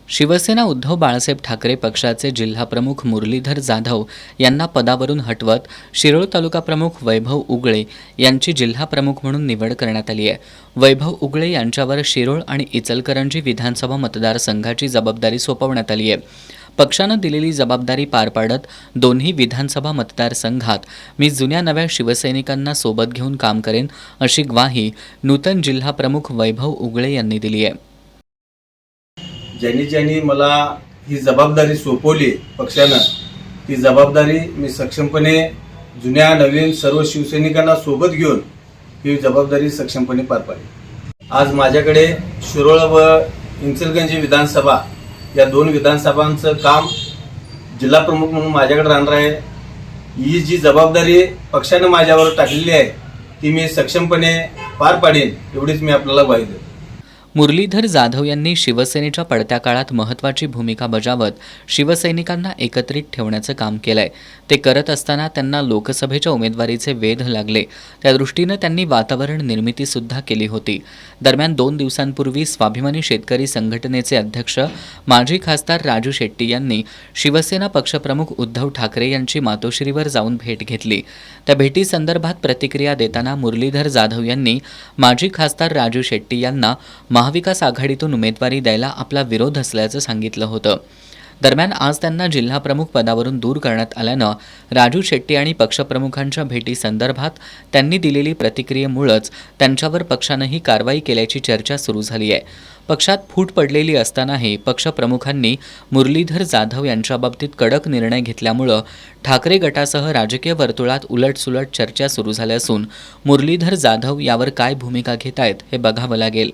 शिवसेना उद्धव बाळासाहेब ठाकरे पक्षाचे जिल्हाप्रमुख मुरलीधर जाधव यांना पदावरून हटवत शिरोळ तालुका प्रमुख वैभव उगळे यांची जिल्हाप्रमुख म्हणून निवड करण्यात आली आहे। वैभव उगळे यांच्यावर शिरोळ आणि इचलकरंजी विधानसभा मतदारसंघाची जबाबदारी सोपवण्यात आली आहे। पक्षानं दिलेली जबाबदारी पार पाडत दोन्ही विधानसभा मतदारसंघात मी जुन्या नव्या शिवसैनिकांना सोबत घेऊन काम करेन अशी ग्वाही नूतन जिल्हाप्रमुख वैभव उगळे यांनी दिली आहे। ज्यांनी मला ही जबाबदारी सोपवली पक्षानं, ती जबाबदारी मी सक्षमपणे जुन्या नवीन सर्व शिवसैनिकांना सोबत घेऊन ही जबाबदारी सक्षमपणे पार पाडली। आज माझ्याकडे शिरोळ व इचलकरंजी विधानसभा या दोन विधानसभांचं काम जिल्हाप्रमुख म्हणून माझ्याकडे राहणार आहे। ही जी जबाबदारी पक्षानं माझ्यावर टाकलेली आहे ती मी सक्षमपणे पार पाडेन एवढीच मी आपल्याला ग्वाही देतो। मुरलीधर जाधव यांनी शिवसेनेच्या पडत्या काळात महत्त्वाची भूमिका बजावत शिवसैनिकांना एकत्रित ठेवण्याचं काम केलंय। ते करत असताना त्यांना लोकसभेच्या उमेदवारीचे वेध लागले, त्या दृष्टीनं त्यांनी वातावरण निर्मिती सुद्धा केली होती। दरम्यान 2 दिवसांपूर्वी स्वाभिमानी शेतकरी संघटनेचे अध्यक्ष माजी खासदार राजू शेट्टी यांनी शिवसेना पक्षप्रमुख उद्धव ठाकरे यांची मातोश्रीवर जाऊन भेट घेतली। त्या भेटीसंदर्भात प्रतिक्रिया देताना मुरलीधर जाधव यांनी माजी खासदार राजू शेट्टी यांना महाविकास आघाडीतून उमेदवारी द्यायला आपला विरोध असल्याचं सांगितलं होतं। दरम्यान आज त्यांना जिल्हाप्रमुख पदावरून दूर करण्यात आल्यानं राजू शेट्टी आणि पक्षप्रमुखांच्या भेटीसंदर्भात त्यांनी दिलेली प्रतिक्रियेमुळेच त्यांच्यावर पक्षानंही कारवाई केल्याची चर्चा सुरू झाली आहे। पक्षात फूट पडलेली असतानाही पक्षप्रमुखांनी मुरलीधर जाधव यांच्याबाबतीत कडक निर्णय घेतल्यामुळं ठाकरे गटासह राजकीय वर्तुळात उलटसुलट चर्चा सुरू झाल्या असून मुरलीधर जाधव यावर काय भूमिका घेत आहेत हे बघावं लागेल।